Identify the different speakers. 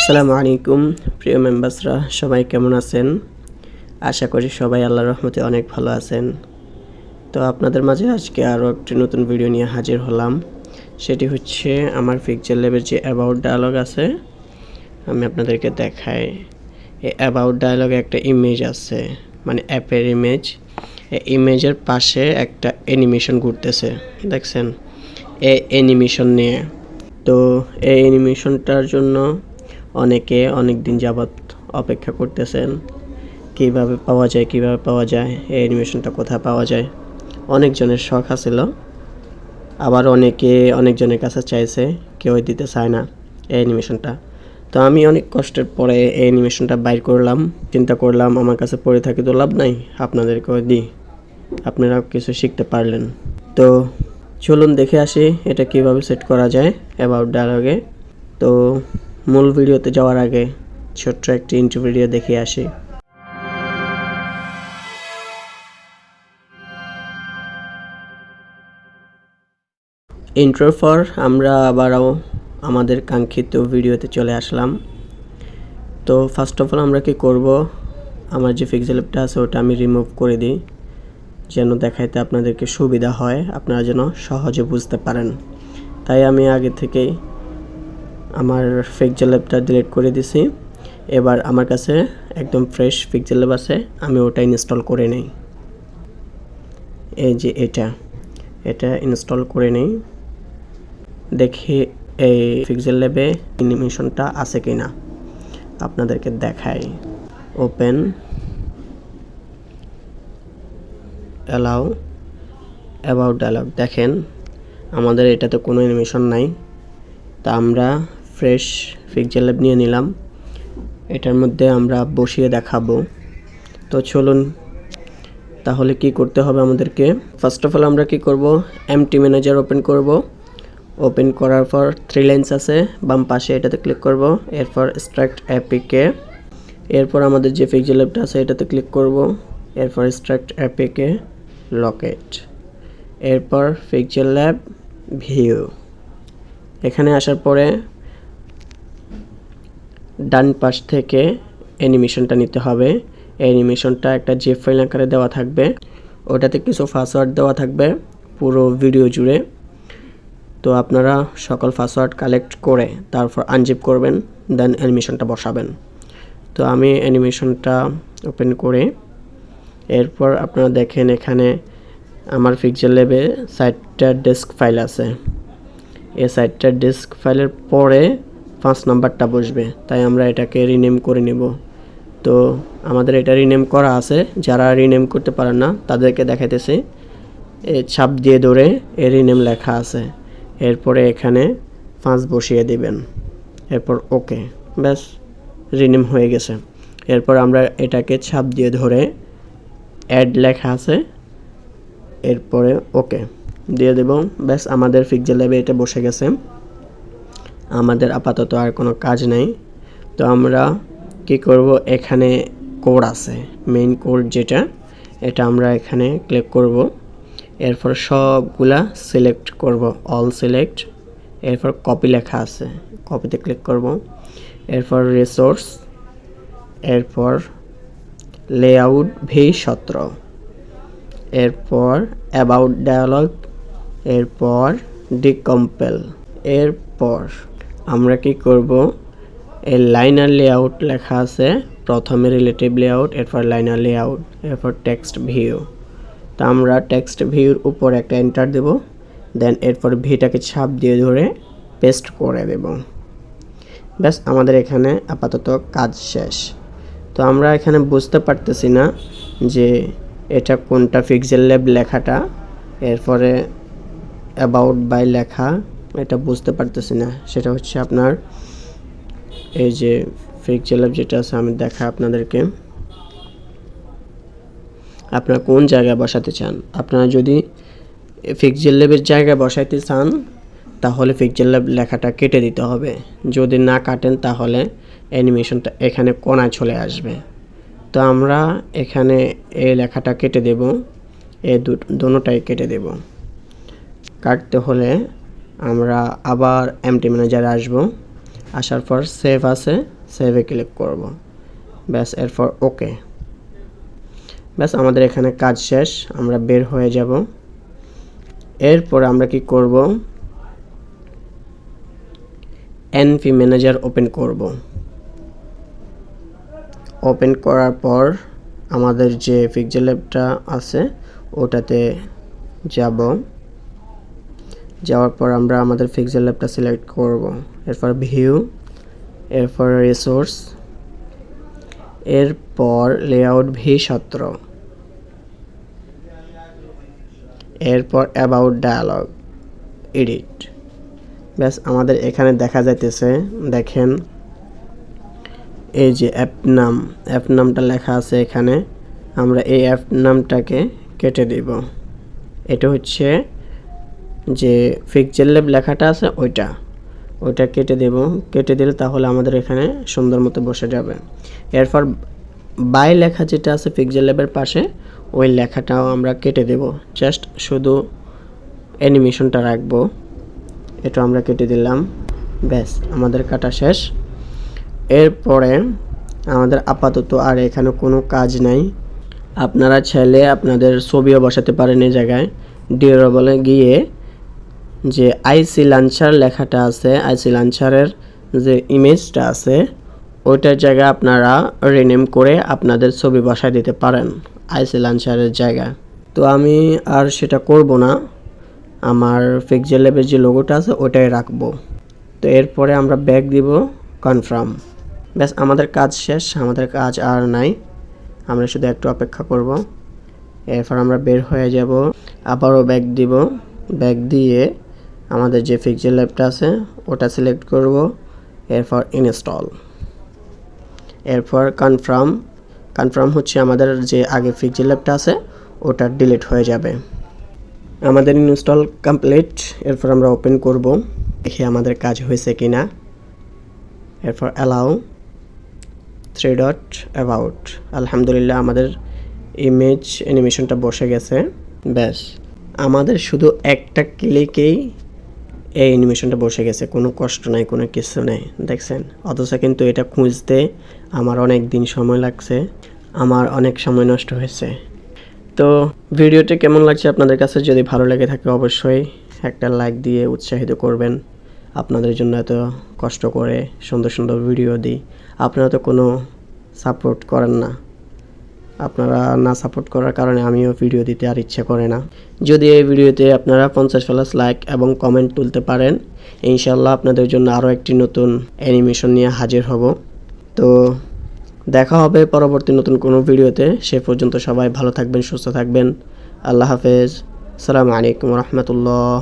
Speaker 1: আসসালামু আলাইকুম প্রিয় মেম্বারসরা, সবাই কেমন আছেন? আশা করি সবাই আল্লাহর রহমতে অনেক ভালো আছেন। তো আপনাদের মাঝে আজকে আরও একটি নতুন ভিডিও নিয়ে হাজির হলাম। সেটি হচ্ছে আমার PixelLab-এর যে অ্যাবাউট ডায়ালগ আছে, আমি আপনাদেরকে দেখাই। এই অ্যাবাউট ডায়ালগে একটা ইমেজ আছে, মানে অ্যাপের ইমেজ। এই ইমেজের পাশে একটা অ্যানিমেশন ঘুরতেছে, দেখছেন? এই অ্যানিমেশন নিয়ে তো এই অ্যানিমেশনটার জন্য অনেকে অনেক দিন যাবত অপেক্ষা করতেছেন, কিভাবে পাওয়া যায় এই অ্যানিমেশনটা কোথায় পাওয়া যায়। অনেকজনের শখ আছিল, আবার অনেকজনের কাছে চাইছে, কেউ দিতে চায় না এই অ্যানিমেশনটা। তো আমি অনেক কষ্টের পরে এই অ্যানিমেশনটা বাইর করলাম। চিন্তা করলাম আমার কাছে পড়ে থাকি তো লাভ নাই, আপনাদেরকেও দিই, আপনারা কিছু শিখতে পারলেন। তো চলুন দেখে আসি এটা কিভাবে সেট করা যায় অ্যাবাউট ডায়ালগে। তো মূল ভিডিওতে যাওয়ার আগে ছোট্ট একটি ইন্ট্রো ভিডিও দেখে আসি। ইন্ট্রোর পর আমরা আবারও আমাদের কাঙ্ক্ষিত ভিডিওতে চলে আসলাম। তো ফার্স্ট অফ অল আমরা কি করব, আমার যে PixelLabটা আছে ওটা আমি রিমুভ করে দিই, যেন দেখাইতে আপনাদেরকে সুবিধা হয়, আপনারা যেন সহজে বুঝতে পারেন। তাই আমি আগে থেকেই আমার PixelLabটা ডিলিট করে দিছি। এবার আমার কাছে একদম ফ্রেশ PixelLab আছে, আমি ওটা ইনস্টল করে নেই। এই যে এটা ইনস্টল করে নেই, দেখি এই PixelLab-এ অ্যানিমেশনটা আছে কিনা আপনাদেরকে দেখাই। Open, allow, about dialogue. দেখেন আমাদের এটাতে কোনো অ্যানিমেশন নাই, তা আমরা ফ্রেশ PixelLab নিয়ে নিলাম, এটার মধ্যে আমরা বসিয়ে দেখাবো। তো চলুন তাহলে কি করতে হবে আমাদেরকে। ফার্স্ট অফ অল আমরা কি করব, এমটি ম্যানেজার ওপেন করব। ওপেন করার পর 3 লাইনস আছে বাম পাশে, এটাতে ক্লিক করব। এরপর এক্সট্রাক্ট এপিকে, এরপর আমাদের যে PixelLabটা আছে এটাতে ক্লিক করব। এরপর এক্সট্রাক্ট এপিকে লোকেট, এরপর PixelLab ভিউ। এখানে আসার পরে ডান পাশ থেকে অ্যানিমেশনটা নিতে হবে। অ্যানিমেশনটা একটা জিপ ফাইল আকারে দেওয়া থাকবে, ওটাতে কিছু পাসওয়ার্ড দেওয়া থাকবে পুরো ভিডিও জুড়ে। তো আপনারা সকল পাসওয়ার্ড কালেক্ট করে তারপর আনজিপ করবেন, দেন অ্যানিমেশনটা বসাবেন। তো আমি অ্যানিমেশনটা ওপেন করে, এরপর আপনারা দেখেন এখানে আমার PixelLab-এ সাইটটার ডেস্ক ফাইল আছে। এই সাইটটার ডেস্ক ফাইলের পরে 5 নাম্বারটা বসবে, তাই আমরা এটাকে রিনেম করে নেব। তো আমাদের এটা রিনেম করা আছে, যারা রিনেম করতে পারেন না তাদেরকে দেখাইতেছে ছাপ দিয়ে ধরে রিনেম লেখা আছে। এরপরে এখানে 5 বসিয়ে দিবেন, এরপর ওকে, ব্যাস রিনেম হয়ে গেছে। এরপর আমরা এটাকে ছাপ দিয়ে ধরে অ্যাড লেখা আছে, এরপরে ওকে দিয়ে দেব, ব্যাস আমাদের PixelLab-এ এটা বসে গেছে। আমাদের আপাতত আর কোনো কাজ নেই। তো আমরা কি করব, এখানে কোড আছে, মেইন কোড যেটা, এটা আমরা এখানে ক্লিক করব। এরপর সবগুলা সিলেক্ট করব, অল সিলেক্ট। এরপর কপি লেখা আছে, কপিতে ক্লিক করব। এরপর রিসোর্স, এরপর লেআউট V17, এরপর অ্যাবাউট ডায়ালগ, এরপর ডিকম্পেল। এরপর আমরা কি করব, এই লাইনার লেআউট লেখা আছে, প্রথমে রিলেটিভ লেআউট, এরপর লাইনার লেআউট, এরপর টেক্সট ভিউ। তো আমরা টেক্সট ভিউর উপর একটা এন্টার দেব, দেন এরপর ভিটাকে ছাপ দিয়ে ধরে পেস্ট করে দেব। ব্যাস আমাদের এখানে আপাতত কাজ শেষ। তো আমরা এখানে বুঝতে পারতেছি না যে এটা কোনটা PixelLab লেখাটা, এরপরে অ্যাবাউট বাই লেখা, এটা বুঝতে পারতেছি না। সেটা হচ্ছে আপনার এই যে PixelLab যেটা আছে, আমি দেখাই আপনাদেরকে। আপনারা কোন জায়গায় বসাতে চান, আপনারা যদি PixelLab-এর জায়গায় বসাইতে চান তাহলে PixelLab লেখাটা কেটে দিতে হবে, যদি না কাটেন তাহলে অ্যানিমেশনটা এখানে কোণায় চলে আসবে। তো আমরা এখানে এই লেখাটা কেটে দেব, এই দুটোটাই কেটে দেব। কাটতে হলে আমরা আবার এমটি ম্যানেজারে আসব, আসার পর সেভ আছে সেভে ক্লিক করব। ব্যাস এরপর ওকে। ব্যাস আমাদের এখানে কাজ শেষ, আমরা বের হয়ে যাব। এরপর আমরা কি করব, এনভি ম্যানেজার ওপেন করব। ওপেন করার পর আমাদের যে পিক্সেলল্যাবটা আছে ওটাতে যাব। যাওয়ার পর আমরা আমাদের পিক্সেলল্যাবটা সিলেক্ট করব। এরপর ভিউ, এরপর রিসোর্স, এরপর লেআউট ℶ𝒶𝓹, এরপর অ্যাবাউট ডায়ালগ, এডিট। ব্যাস আমাদের এখানে দেখা যাইতেছে, দেখেন এই যে অ্যাপ নামটা লেখা আছে এখানে, আমরা এই অ্যাপ নামটাকে কেটে দিব। এটা হচ্ছে যে পিক্সেলল্যাব লেখাটা আছে ওইটা কেটে দেব। কেটে দিলে তাহলে আমাদের এখানে সুন্দর মতো বসে যাবে। এরপর বাই লেখা যেটা আছে পিক্সেলল্যাবের পাশে, ওই লেখাটাও আমরা কেটে দেব। জাস্ট শুধু অ্যানিমেশনটা রাখবো, এটা আমরা কেটে দিলাম। ব্যাস আমাদের কাটা শেষ। এরপরে আমাদের আপাতত আর এখানে কোনো কাজ নাই। আপনারা চাইলে আপনাদের ছবিও বসাতে পারেন এই জায়গায়। ডিউরেবলে গিয়ে যে আইসি লঞ্চার লেখাটা আছে, আইসি লঞ্চারের যে ইমেজটা আছে ওইটার জায়গায় আপনারা রিনেম করে আপনাদের ছবি বসায় দিতে পারেন আইসি লঞ্চারের জায়গায়। তো আমি আর সেটা করব না, আমার পিক্সেলল্যাবের যে লোগোটা আছে ওটাই রাখবো। তো এরপরে আমরা ব্যাক দিব, কনফার্ম। ব্যাস আমাদের কাজ শেষ, আমাদের কাজ আর নাই, আমরা শুধু একটু অপেক্ষা করব। এরপর আমরা বের হয়ে যাব, আবারও ব্যাক দিব। ব্যাক দিয়ে আমাদের যে পিক্সেলল্যাবটা আছে ওটা সিলেক্ট করব। এরপর ইনস্টল, এরপর কনফার্ম হচ্ছে আমাদের যে আগে পিক্সেলল্যাবটা আছে ওটা ডিলিট হয়ে যাবে। আমাদের ইনস্টল কমপ্লিট। এরপর আমরা ওপেন করব, দেখি আমাদের কাজ হয়েছে কিনা। এরপর অ্যালাউ, 3 ডট, অ্যাবাউট। আলহামদুলিল্লাহ আমাদের ইমেজ অ্যানিমেশনটা বসে গেছে। ব্যাস আমাদের শুধু একটা ক্লিকেই এই অ্যানিমেশনটা বসে গেছে, কোনো কষ্ট নাই, কোনো কিছু নেই, দেখছেন। অথচ কিন্তু এটা খুঁজতে আমার অনেক দিন সময় লাগছে, আমার অনেক সময় নষ্ট হয়েছে। তো ভিডিওটি কেমন লাগছে আপনাদের কাছে? যদি ভালো লেগে থাকে অবশ্যই একটা লাইক দিয়ে উৎসাহিত করবেন। আপনাদের জন্য এত কষ্ট করে সুন্দর সুন্দর ভিডিও দিই, আপনারা তো কোনো সাপোর্ট করেন না। আপনারা না সাপোর্ট করার কারণে আমিও ভিডিও দিতে আর ইচ্ছা করে না। যদি এই ভিডিওতে আপনারা 50+ লাইক এবং কমেন্ট তুলতে পারেন, ইনশাআল্লাহ আপনাদের জন্য আরও একটি নতুন অ্যানিমেশন নিয়ে হাজির হব। তো দেখা হবে পরবর্তী নতুন কোনো ভিডিওতে। সে পর্যন্ত সবাই ভালো থাকবেন, সুস্থ থাকবেন। আল্লাহ হাফেজ। আসসালামু আলাইকুম ওয়া রাহমাতুল্লাহ।